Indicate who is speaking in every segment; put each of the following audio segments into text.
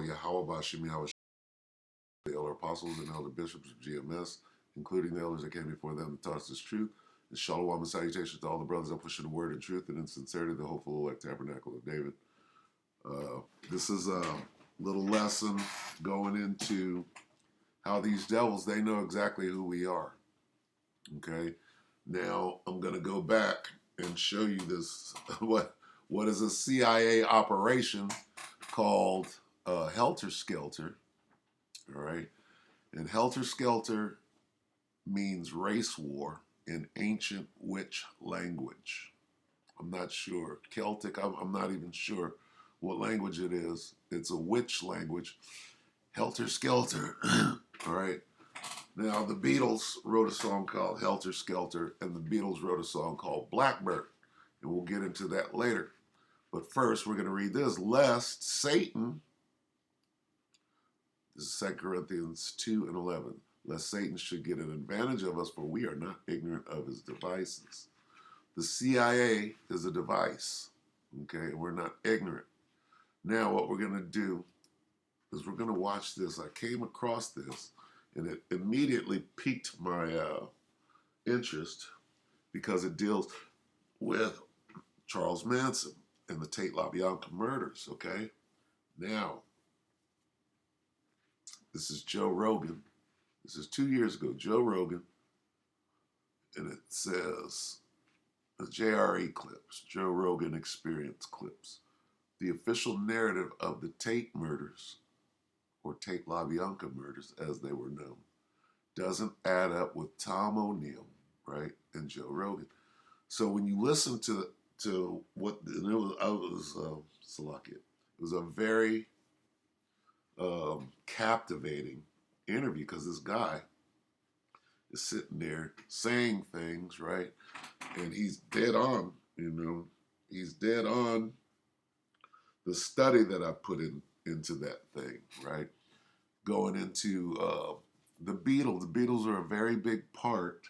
Speaker 1: Yahweh Bashim Yahweh, the elder apostles and elder bishops of GMS, including the elders that came before them, taught us this truth. And shalom and salutations to all the brothers that push in the word and truth and in sincerity, the hopeful elect tabernacle of David. This is a little lesson going into how these devils, they know exactly who we are. Okay? Now, I'm going to go back and show you this, what is a CIA operation called Helter Skelter. All right? And Helter Skelter means race war in ancient witch language. I'm not sure. Celtic, I'm not even sure what language it is. It's a witch language. Helter Skelter. All right. Now, the Beatles wrote a song called Helter Skelter, and the Beatles wrote a song called Blackbird. And we'll get into that later. But first, we're going to read this. Lest Satan, this is 2 Corinthians 2 and 11, lest Satan should get an advantage of us, for we are not ignorant of his devices. The CIA is a device, okay? We're not ignorant. Now, what we're going to do is we're going to watch this. I came across this, and it immediately piqued my interest because it deals with Charles Manson and the Tate LaBianca murders, okay? Now, this is Joe Rogan. This is 2 years ago, Joe Rogan, and it says, the JRE clips, Joe Rogan Experience clips. The official narrative of the Tate murders, or Tate LaBianca murders as they were known, doesn't add up with Tom O'Neill, right, and Joe Rogan. So when you listen to what, and it was a very captivating interview because this guy is sitting there saying things, right? And he's dead on, he's dead on the study that I put into that thing, right? Going into the Beatles. The Beatles are a very big part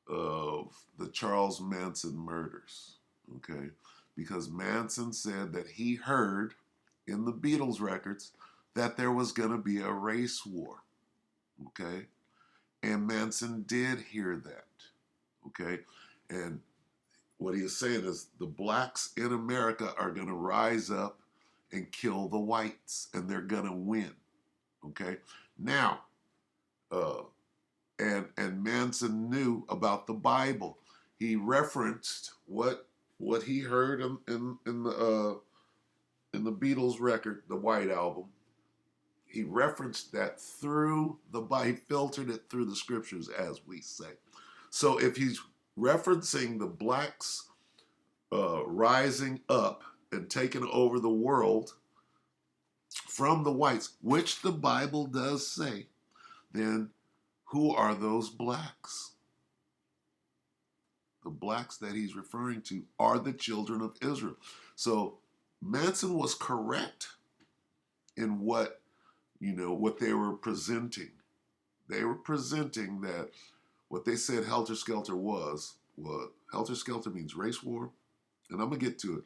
Speaker 1: of the Charles Manson murders, okay? Because Manson said that he heard in the Beatles records that there was going to be a race war, okay? And Manson did hear that, okay? And what he is saying is the blacks in America are going to rise up and kill the whites, and they're going to win, okay? Now, and Manson knew about the Bible. He referenced what he heard in the Beatles record, the White Album. He referenced that through the Bible. He filtered it through the scriptures, as we say. So if he's referencing the blacks rising up and taking over the world from the whites, which the Bible does say, then who are those blacks? The blacks that he's referring to are the children of Israel. So Manson was correct in what they were presenting. They were presenting that what they said Helter Skelter was what Helter Skelter means race war, and I'm going to get to it.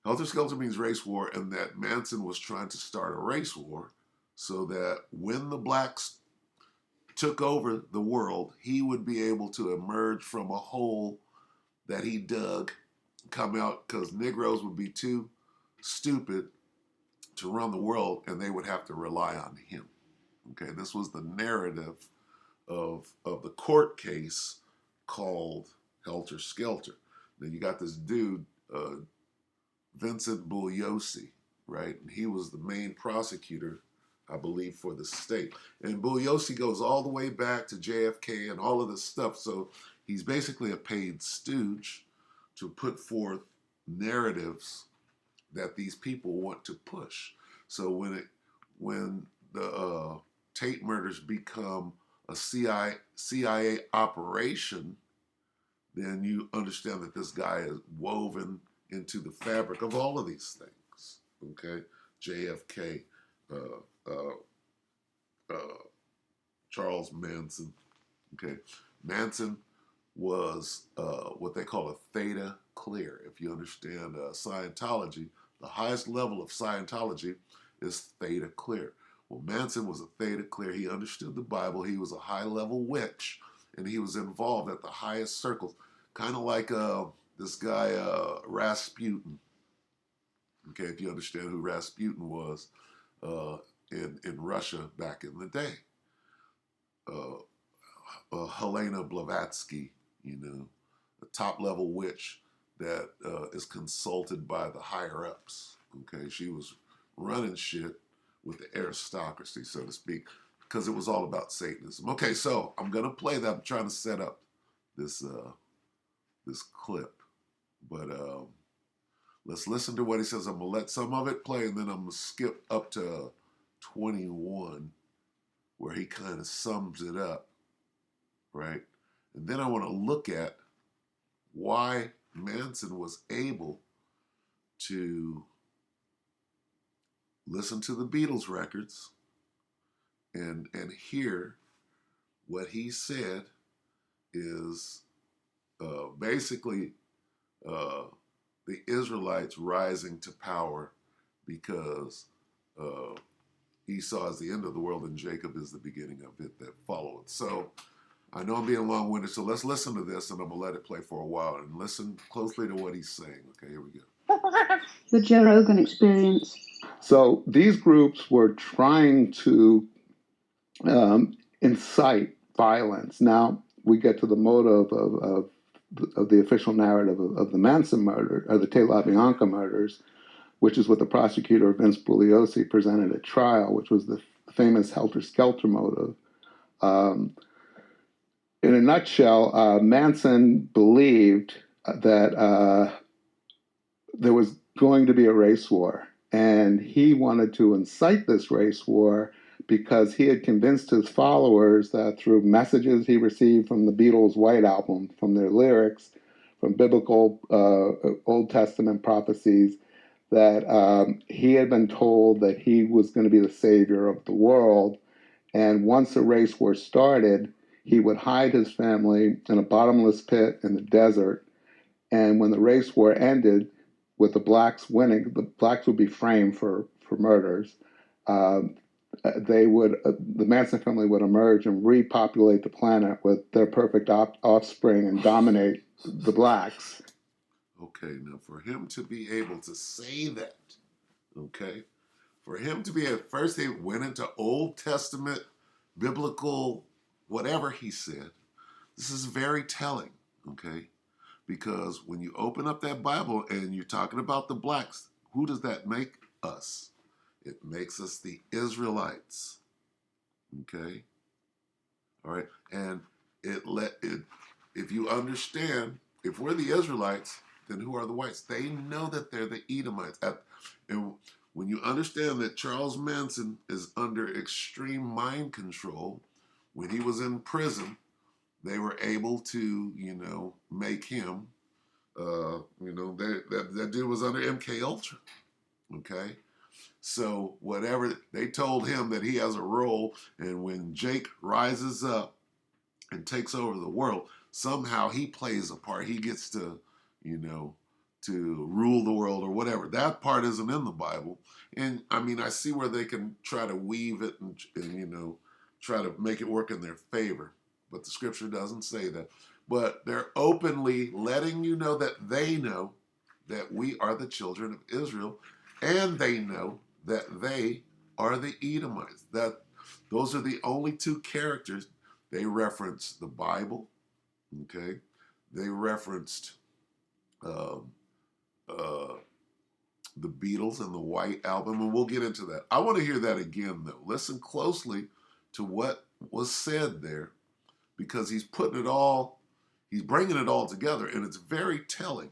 Speaker 1: Helter Skelter means race war, and that Manson was trying to start a race war so that when the blacks took over the world, he would be able to emerge from a hole that he dug, come out, because Negroes would be too stupid to run the world, and they would have to rely on him. Okay, this was the narrative of the court case called Helter Skelter. Then you got this dude, Vincent Bugliosi, right? And he was the main prosecutor, I believe, for the state. And Bugliosi goes all the way back to JFK and all of this stuff. So he's basically a paid stooge to put forth narratives that these people want to push. So when the Tate murders become a CIA operation, then you understand that this guy is woven into the fabric of all of these things. Okay, JFK, Charles Manson. Okay, Manson was what they call a theta clear. If you understand Scientology, the highest level of Scientology is theta clear. Well, Manson was a theta clear. He understood the Bible. He was a high-level witch, and he was involved at the highest circles, kind of like this guy Rasputin. Okay, if you understand who Rasputin was in Russia back in the day. Helena Blavatsky, a top-level witch that is consulted by the higher-ups. Okay, she was running shit with the aristocracy, so to speak, because it was all about Satanism. Okay, so I'm gonna play that. I'm trying to set up this this clip, but let's listen to what he says. I'm gonna let some of it play, and then I'm gonna skip up to 21, where he kind of sums it up, right? And then I want to look at why Manson was able to listen to the Beatles records and hear what he said is basically the Israelites rising to power because Esau is the end of the world and Jacob is the beginning of it that followeth. So I know I'm being long-winded, so let's listen to this, and I'm going to let it play for a while and listen closely to what he's saying. Okay, here we go.
Speaker 2: The Joe Rogan Experience.
Speaker 3: So these groups were trying to incite violence. Now we get to the motive of the official narrative of the Manson murder, or the Te LaBianca murders, which is what the prosecutor Vince Bugliosi presented at trial, which was the famous Helter Skelter motive. In a nutshell, Manson believed that there was going to be a race war, and he wanted to incite this race war because he had convinced his followers that through messages he received from the Beatles' White Album, from their lyrics, from biblical Old Testament prophecies, that he had been told that he was going to be the savior of the world. And once a race war started, he would hide his family in a bottomless pit in the desert. And when the race war ended, with the blacks winning, the blacks would be framed for murders. The Manson family would emerge and repopulate the planet with their perfect offspring and dominate the blacks.
Speaker 1: Okay, now for him to be able to say that, okay, for him to be at first, they went into Old Testament, biblical, whatever he said. This is very telling, okay, because when you open up that Bible and you're talking about the blacks, who does that make us? It makes us the Israelites, okay, all right, and if you understand, if we're the Israelites, then who are the whites? They know that they're the Edomites. And when you understand that Charles Manson is under extreme mind control, when he was in prison, they were able to, make him, that dude was under MK Ultra, okay? So whatever, they told him that he has a role, and when Jake rises up and takes over the world, somehow he plays a part. He gets to, to rule the world or whatever. That part isn't in the Bible. And I mean, I see where they can try to weave it and try to make it work in their favor. But the scripture doesn't say that. But they're openly letting you know that they know that we are the children of Israel, and they know that they are the Edomites. That those are the only two characters. They referenced the Bible, okay? They referenced the Beatles and the White Album, and we'll get into that. I want to hear that again, though. Listen closely to what was said there, because he's bringing it all together, and it's very telling,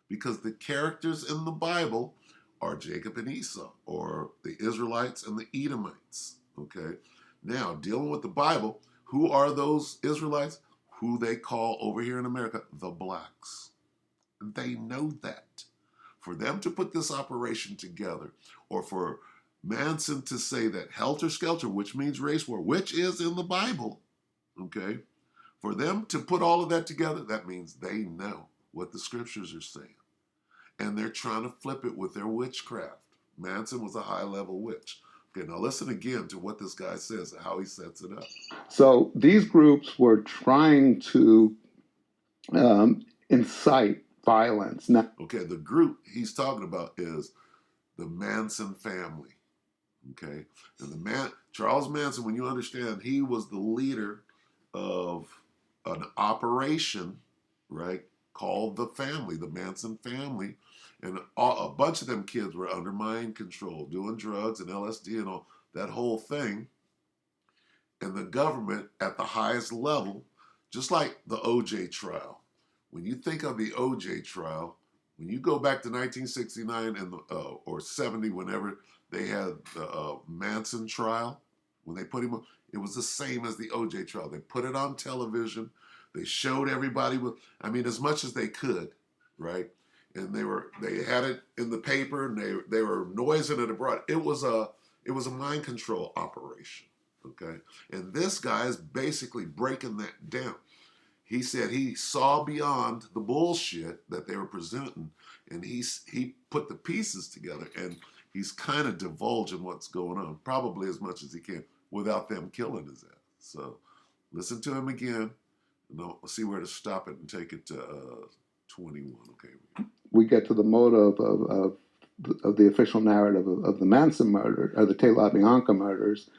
Speaker 1: because the characters in the Bible are Jacob and Esau, or the Israelites and the Edomites, okay? Now, dealing with the Bible, who are those Israelites? Who they call over here in America the blacks. They know that. For them to put this operation together, or for Manson to say that Helter Skelter, which means race war, which is in the Bible, okay? For them to put all of that together, that means they know what the scriptures are saying. And they're trying to flip it with their witchcraft, Manson was a high-level witch. Okay, now listen again to what this guy says and how he sets it up.
Speaker 3: So these groups were trying to incite violence. Now,
Speaker 1: Okay, the group he's talking about is the Manson family. Okay, and Charles Manson, when you understand, he was the leader of an operation, right, called the family, the Manson family, and a bunch of them kids were under mind control, doing drugs and LSD and all that whole thing. And the government at the highest level, just like the OJ trial. When you think of the OJ trial, when you go back to 1969 and or 70, whenever they had the Manson trial, when they put him on, it was the same as the OJ trial. They put it on television. They showed everybody with, I mean, as much as they could, right? And they had it in the paper, and they were noising it abroad. It was a mind control operation. Okay, and this guy is basically breaking that down. He said he saw beyond the bullshit that they were presenting, and he put the pieces together, and he's kind of divulging what's going on, probably as much as he can, without them killing his ass. So listen to him again, and I'll see where to stop it and take it to 21. Okay.
Speaker 3: we get to the motive of the official narrative of the Manson murder, or the Te LaBianca murders,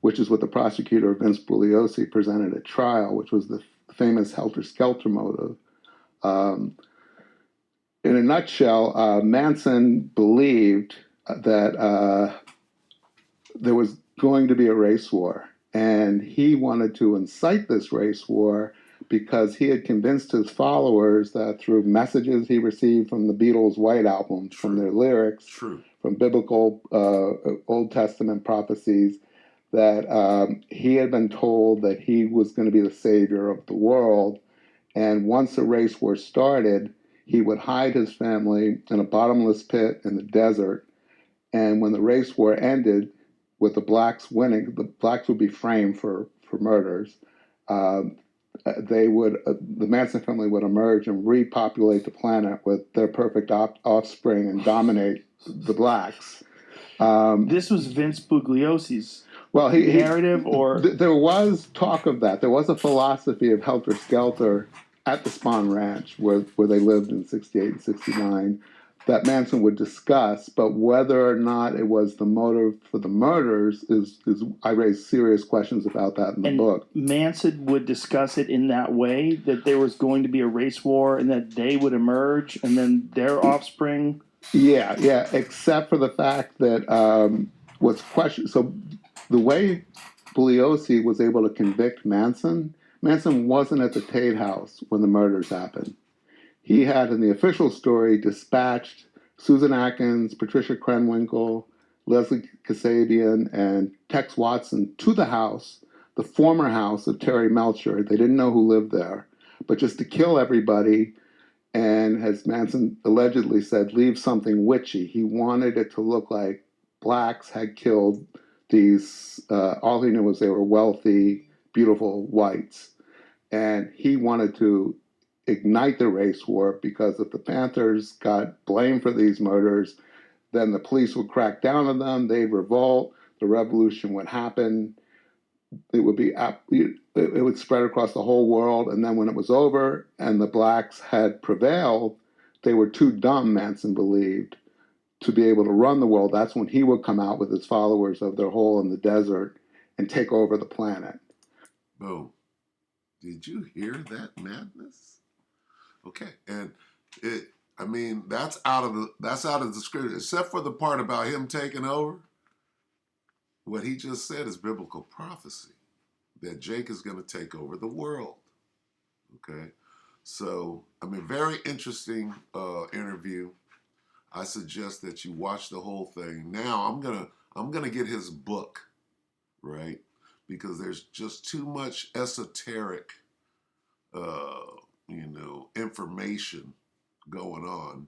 Speaker 3: which is what the prosecutor Vince Bugliosi presented at trial, which was the famous Helter Skelter motive. Um, in a nutshell, Manson believed that there was going to be a race war, and he wanted to incite this race war because he had convinced his followers that through messages he received from the Beatles' White Album, from their lyrics, from biblical Old Testament prophecies, that he had been told that he was going to be the savior of the world. And once the race war started, he would hide his family in a bottomless pit in the desert. And when the race war ended, with the blacks winning, the blacks would be framed for murders. The Manson family would emerge and repopulate the planet with their perfect offspring and dominate the blacks.
Speaker 4: This was Vince Bugliosi's narrative, or
Speaker 3: there was talk of that. There was a philosophy of Helter Skelter at the Spahn Ranch, where they lived in '68 and '69, that Manson would discuss. But whether or not it was the motive for the murders is I raised serious questions about that in the book.
Speaker 4: Manson would discuss it in that way, that there was going to be a race war and that they would emerge and then their offspring.
Speaker 3: Yeah, except for the fact that what's question. So the way Bugliosi was able to convict Manson wasn't at the Tate House when the murders happened. He had, in the official story, dispatched Susan Atkins, Patricia Krenwinkel, Leslie Kasabian, and Tex Watson to the house, the former house of Terry Melcher. They didn't know who lived there, but just to kill everybody. And as Manson allegedly said, leave something witchy. He wanted it to look like blacks had killed these, all he knew was they were wealthy, beautiful whites. And he wanted to ignite the race war, because if the Panthers got blamed for these murders, then the police would crack down on them, they'd revolt, the revolution would happen, it would spread across the whole world, and then when it was over and the blacks had prevailed, they were too dumb, Manson believed, to be able to run the world. That's when he would come out with his followers of their hole in the desert and take over the planet.
Speaker 1: Boom. Did you hear that madness? Okay, and that's out of the script, except for the part about him taking over. What he just said is biblical prophecy that Jake is going to take over the world. Okay, so very interesting interview. I suggest that you watch the whole thing. Now I'm gonna get his book, right? Because there's just too much esoteric information going on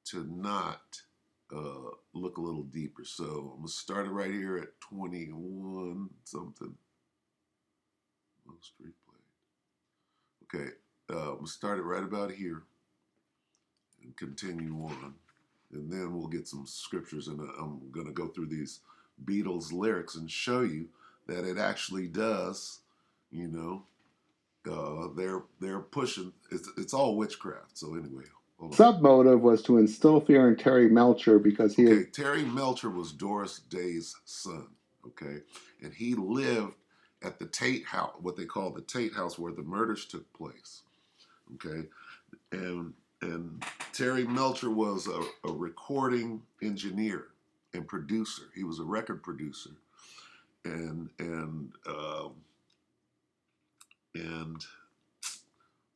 Speaker 1: to not look a little deeper. So I'm going to start it right here at 21 something. Most replayed. Okay, I'm going to start it right about here and continue on. and then we'll get some scriptures, and I'm going to go through these Beatles lyrics and show you that it actually does, you know, they're pushing. It's all witchcraft. So anyway, hold on.
Speaker 3: Sub-motive was to instill fear in Terry Melcher because he
Speaker 1: Okay,
Speaker 3: had,
Speaker 1: Terry Melcher was Doris Day's son. Okay, and he lived at the Tate House, what they call the Tate House, where the murders took place. Okay, and Terry Melcher was a recording engineer and producer. He was a record producer, and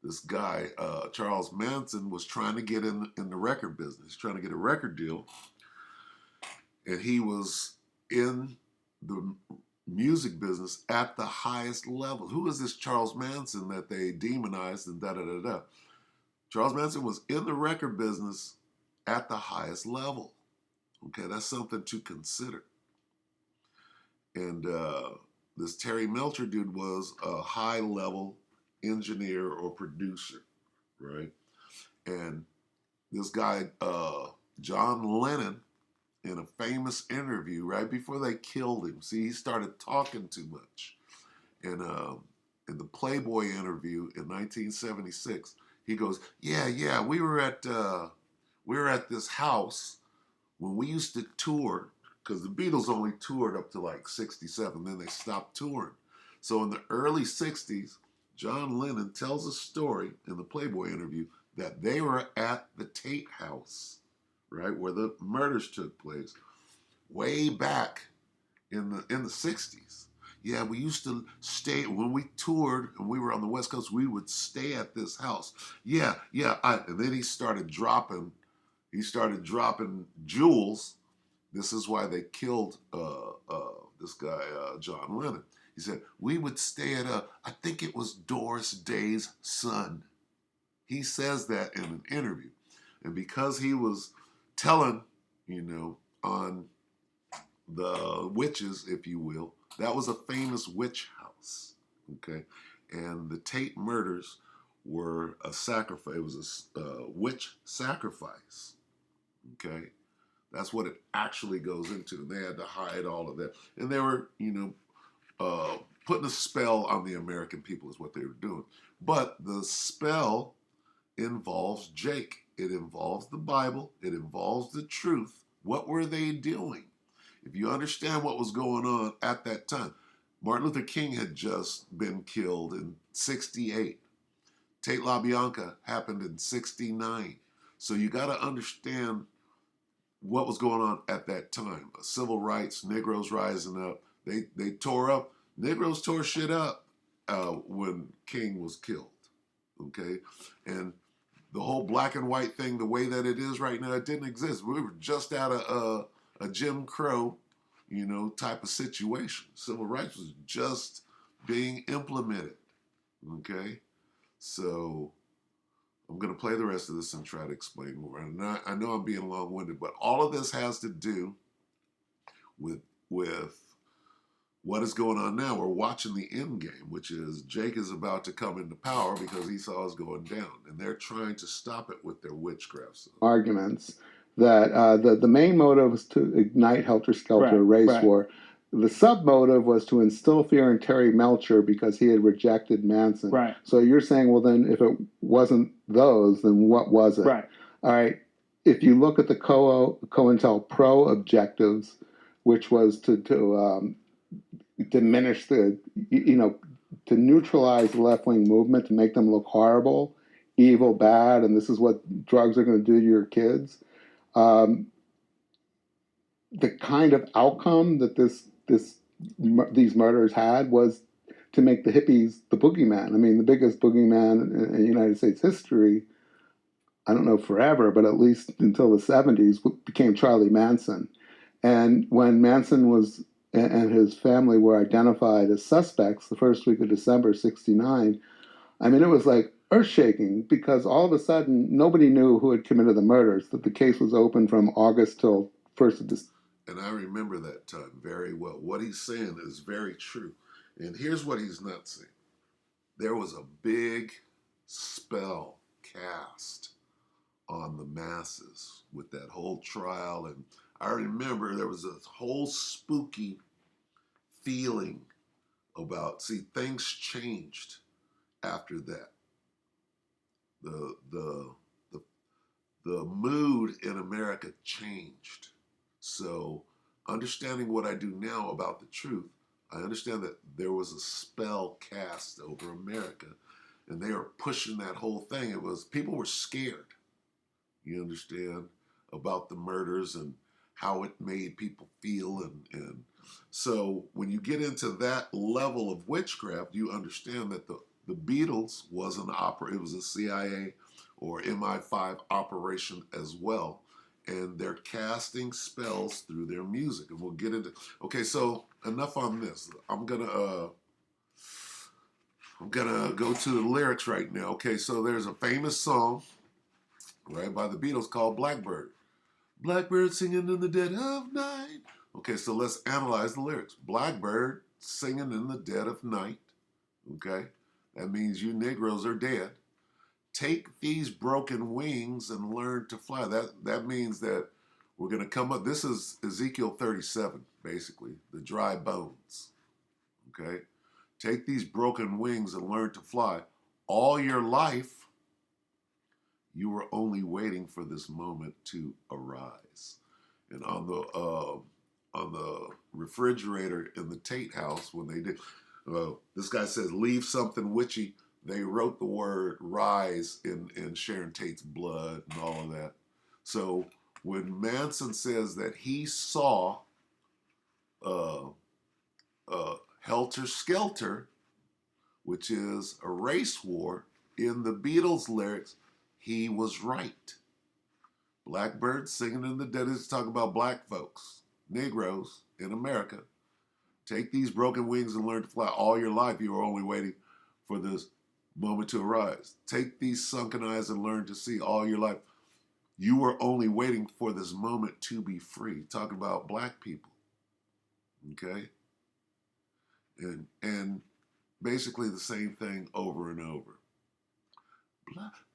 Speaker 1: this guy Charles Manson was trying to get in the record business, trying to get a record deal, and he was in the music business at the highest level. Who is this Charles Manson that they demonized and da da da da? Charles Manson was in the record business at the highest level. Okay, that's something to consider. And this Terry Melcher dude was a high level engineer or producer, right? And this guy, John Lennon, in a famous interview right before they killed him, see, he started talking too much. And in the Playboy interview in 1976, he goes, "Yeah, we were at this house when we used to tour, because the Beatles only toured up to like 67, then they stopped touring. So in the early 60s, John Lennon tells a story in the Playboy interview that they were at the Tate House, right, where the murders took place, way back in the 60s. Yeah, we used to stay when we toured and we were on the West Coast. We would stay at this house. Yeah. And then he started dropping jewels. This is why they killed this guy, John Lennon. He said, we would stay at I think it was Doris Day's son. He says that in an interview. And because he was telling, on the witches, if you will, that was a famous witch house. Okay. And the Tate murders were a sacrifice. It was a witch sacrifice. Okay. That's what it actually goes into. And they had to hide all of that. And they were, putting a spell on the American people is what they were doing. But the spell involves Jake. It involves the Bible. It involves the truth. What were they doing? If you understand what was going on at that time, Martin Luther King had just been killed in 68. Tate LaBianca happened in 69. So you got to understand what was going on at that time. Civil rights, Negroes rising up. They tore up. Negroes tore shit up when King was killed. Okay? And the whole black and white thing, the way that it is right now, it didn't exist. We were just out of a Jim Crow, type of situation. Civil rights was just being implemented. Okay? So I'm going to play the rest of this and try to explain more. And I know I'm being long-winded, but all of this has to do with what is going on now. We're watching the end game, which is Jake is about to come into power because Esau is going down, and they're trying to stop it with their witchcraft. So.
Speaker 3: Arguments that the main motive was to ignite Helter Skelter, race war. The sub-motive was to instill fear in Terry Melcher because he had rejected Manson.
Speaker 4: Right.
Speaker 3: So you're saying, well, then if it wasn't those, then what was it?
Speaker 4: Right.
Speaker 3: All right. If you look at the COINTELPRO objectives, which was to diminish to neutralize the left-wing movement, to make them look horrible, evil, bad, and this is what drugs are going to do to your kids. The kind of outcome that these murders had was to make the hippies the boogeyman. I mean, the biggest boogeyman in United States history, I don't know forever, but at least until the 70s, became Charlie Manson. And when Manson and his family were identified as suspects the first week of December 69, I mean, it was like earth-shaking because all of a sudden nobody knew who had committed the murders, that the case was open from August till 1st of December.
Speaker 1: And I remember that time very well. What he's saying is very true. And here's what he's not saying. There was a big spell cast on the masses with that whole trial. And I remember there was a whole spooky feeling about, see, things changed after that. The the the the mood in America changed. So understanding what I do now about the truth, I understand that there was a spell cast over America and they were pushing that whole thing. It was, people were scared, you understand, about the murders and how it made people feel. And so when you get into that level of witchcraft, you understand that the Beatles was an opera, it was a CIA or MI5 operation as well. And they're casting spells through their music. And we'll get into, okay, so enough on this. I'm gonna go to the lyrics right now. Okay, so there's a famous song, right, by the Beatles called Blackbird. Blackbird singing in the dead of night. Okay, so let's analyze the lyrics. Blackbird singing in the dead of night. Okay, that means you Negroes are dead. Take these broken wings and learn to fly. That means that we're going to come up. This is Ezekiel 37, basically, the dry bones. Okay, take these broken wings and learn to fly. All your life, you were only waiting for this moment to arise. And on the refrigerator in the Tate house, when they did, this guy says, leave something witchy. They wrote the word rise in Sharon Tate's blood and all of that. So when Manson says that he saw Helter Skelter, which is a race war, in the Beatles lyrics, he was right. Blackbird singing in the dead is talking about black folks, Negroes in America. Take these broken wings and learn to fly. All your life you were only waiting for this moment to arise. Take these sunken eyes and learn to see. All your life you were only waiting for this moment to be free. Talking about black people. Okay? And basically the same thing over and over.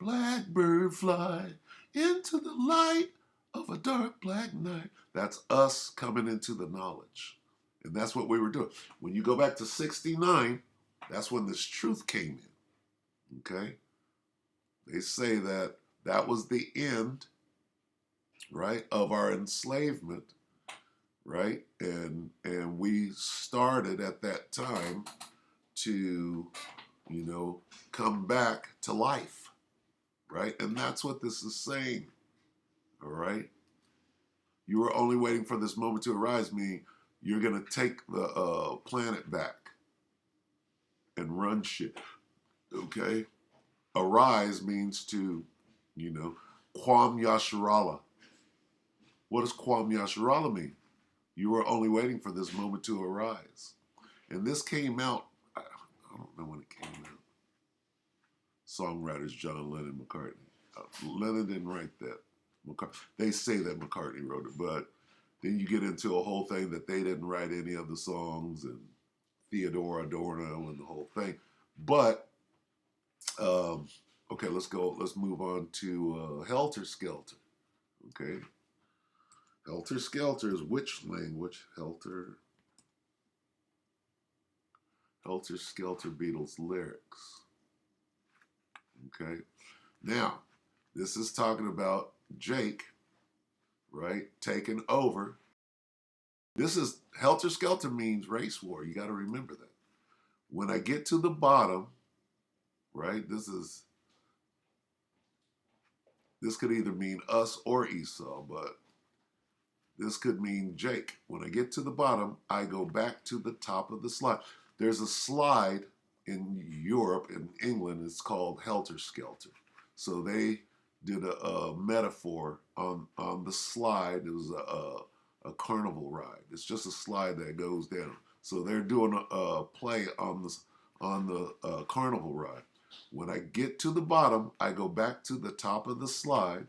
Speaker 1: Blackbird fly into the light of a dark black night. That's us coming into the knowledge. And that's what we were doing. When you go back to 69, that's when this truth came in. Okay? They say that that was the end, right, of our enslavement, right? And we started at that time to, come back to life, right? And that's what this is saying, all right? You were only waiting for this moment to arise, meaning you're going to take the planet back and run shit, okay? Arise means to, Kwam Yasharala. What does Kwam Yasharala mean? You were only waiting for this moment to arise. And this came out, I don't know when it came out. Songwriters John Lennon, McCartney. Lennon didn't write that. They say that McCartney wrote it, but then you get into a whole thing that they didn't write any of the songs, and Theodore Adorno and the whole thing. But, okay, let's move on to Helter Skelter. Okay. Helter Skelter is which language? Helter Skelter Beatles lyrics. Okay. Now, this is talking about Jake, right, taking over. This is, Helter Skelter means race war. You got to remember that. When I get to the bottom, right, this could either mean us or Esau, but this could mean Jake. When I get to the bottom, I go back to the top of the slide. There's a slide in Europe, in England, it's called Helter Skelter. So they did a metaphor on the slide. It was a carnival ride. It's just a slide that goes down. So they're doing a play on the carnival ride. When I get to the bottom, I go back to the top of the slide,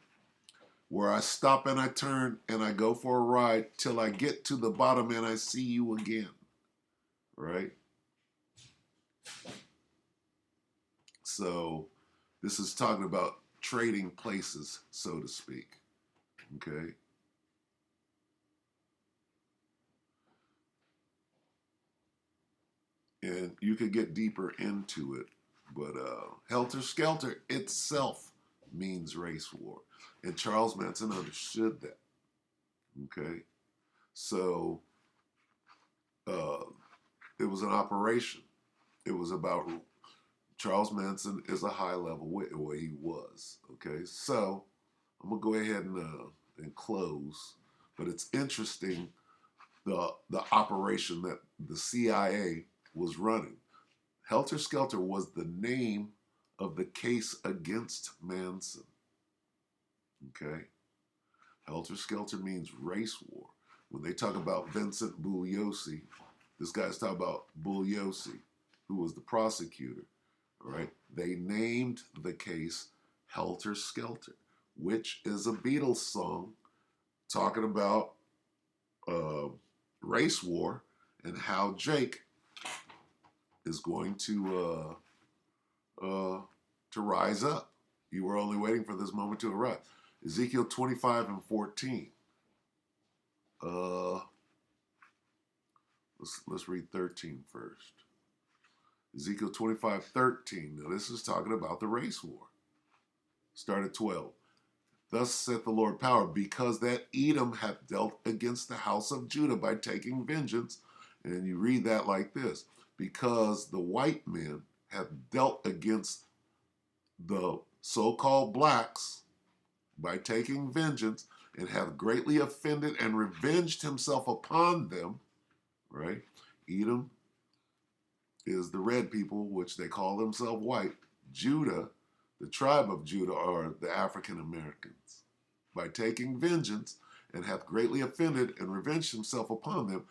Speaker 1: where I stop and I turn and I go for a ride till I get to the bottom and I see you again. Right? So this is talking about trading places, so to speak. Okay. And you could get deeper into it, but Helter Skelter itself means race war. And Charles Manson understood that. Okay. So uh, it was an operation. It was about Charles Manson is a high level wit, well, he was. Okay. So I'm going to go ahead and close. But it's interesting the operation that the CIA was running. Helter Skelter was the name of the case against Manson. Okay? Helter Skelter means race war. When they talk about Vincent Bugliosi, this guy's talking about Bugliosi, who was the prosecutor. All right? They named the case Helter Skelter, which is a Beatles song talking about race war and how Jake is going to rise up. You were only waiting for this moment to arrive. Ezekiel 25 and 14. Let's read 13 first. Ezekiel 25:13. Now this is talking about the race war. Start at 12. Thus saith the Lord power, because that Edom hath dealt against the house of Judah by taking vengeance. And you read that like this. Because the white men have dealt against the so-called blacks by taking vengeance and hath greatly offended and revenged himself upon them, right? Edom is the red people, which they call themselves white. Judah, the tribe of Judah, are the African Americans. By taking vengeance and hath greatly offended and revenged himself upon them,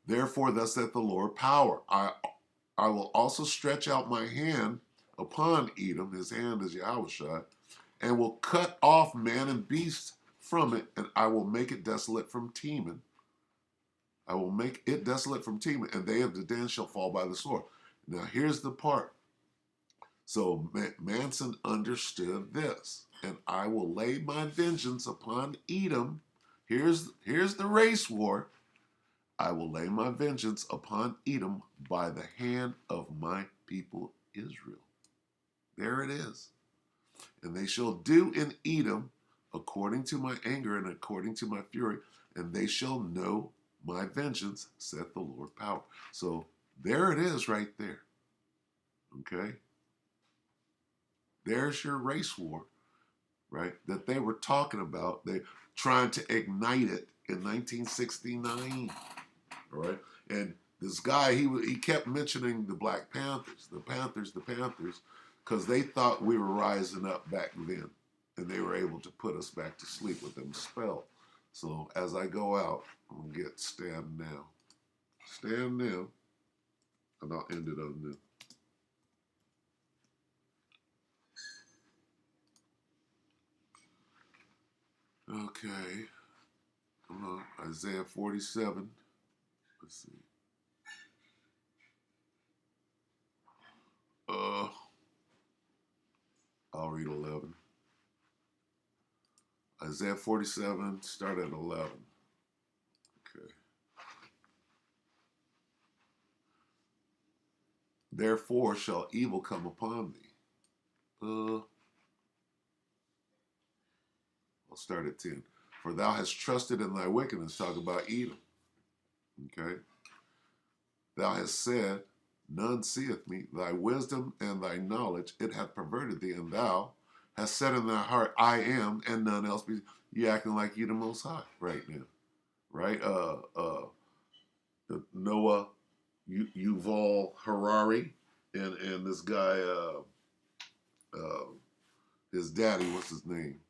Speaker 1: therefore thus saith the Lord power. I will also stretch out my hand upon Edom, his hand is Yahushua, and will cut off man and beast from it, and I will make it desolate from Teman. I will make it desolate from Teman, and they of Dedan shall fall by the sword. Now here's the part. So Manson understood this, and I will lay my vengeance upon Edom. Here's the race war. I will lay my vengeance upon Edom by the hand of my people Israel. There it is. And they shall do in Edom according to my anger and according to my fury, and they shall know my vengeance, saith the Lord power. So there it is right there. Okay? There's your race war, right? That they were talking about. They trying to ignite it in 1969. All right? And this guy, he kept mentioning the Black Panthers, the Panthers, because they thought we were rising up back then, and they were able to put us back to sleep with them spell. So as I go out, I'm gonna get stand now, and I'll end it on this. Okay, come on, Isaiah 47. Let's see. I'll read 11. Isaiah 47, start at 11. Okay. Therefore shall evil come upon thee. I'll start at 10. For thou hast trusted in thy wickedness, talk about Edom. Okay. Thou hast said, none seeth me. Thy wisdom and thy knowledge, it hath perverted thee, and thou hast said in thy heart, I am, and none else be. You acting like you the Most High right now, right? Noah, Yuval Harari, and this guy, his daddy, what's his name?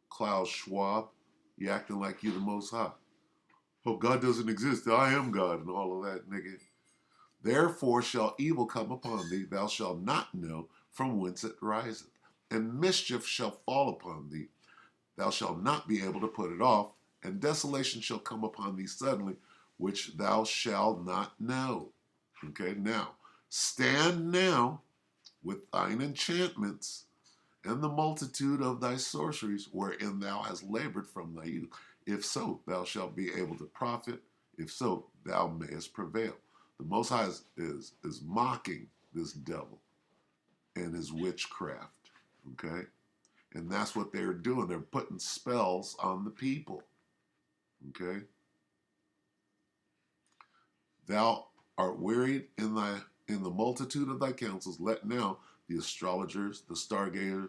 Speaker 1: Klaus Schwab. You acting like you the Most High. Oh, God doesn't exist. I am God, and all of that, nigga. Therefore shall evil come upon thee, thou shalt not know from whence it riseth. And mischief shall fall upon thee, thou shalt not be able to put it off. And desolation shall come upon thee suddenly, which thou shalt not know. Okay, now, stand now with thine enchantments, and the multitude of thy sorceries, wherein thou hast labored from thy youth. If so, thou shalt be able to profit. If so, thou mayest prevail. The Most High is mocking this devil and his witchcraft. Okay? And that's what they're doing. They're putting spells on the people. Okay? Thou art wearied in the multitude of thy counsels. Let now the astrologers, the stargazers,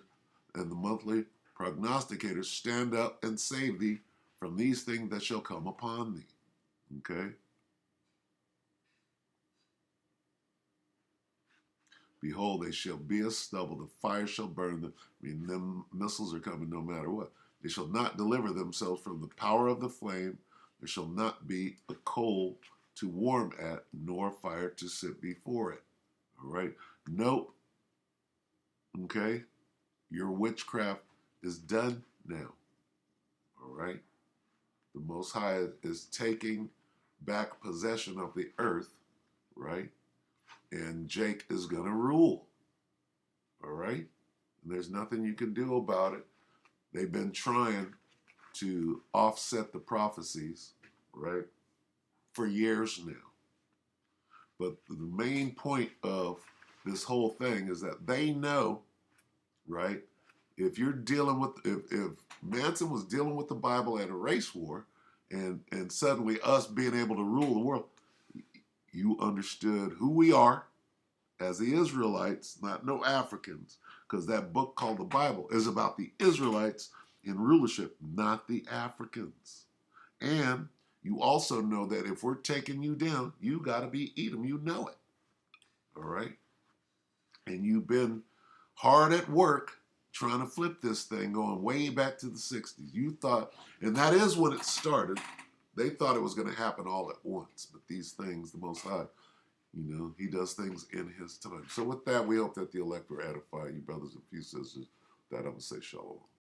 Speaker 1: and the monthly prognosticators stand up and save thee from these things that shall come upon thee. Okay? Behold, they shall be as stubble. The fire shall burn them. I mean, them missiles are coming no matter what. They shall not deliver themselves from the power of the flame. There shall not be a coal to warm at, nor fire to sit before it. All right? Nope. Okay? Your witchcraft is done now. All right? The Most High is taking back possession of the earth, right? And Jake is going to rule. All right? And there's nothing you can do about it. They've been trying to offset the prophecies, right, for years now. But the main point of this whole thing is that they know, right, if you're dealing with, if Manson was dealing with the Bible at a race war, and suddenly us being able to rule the world, you understood who we are as the Israelites, not no Africans, because that book called the Bible is about the Israelites in rulership, not the Africans. And you also know that if we're taking you down, you got to be Edom. You know it. All right? And you've been hard at work trying to flip this thing going way back to the 60s. You thought, and that is when it started, they thought it was going to happen all at once. But these things, the Most High, you know, he does things in his time. So with that, we hope that the elect will edify you, brothers and sisters. With that, I'm going to say shalom.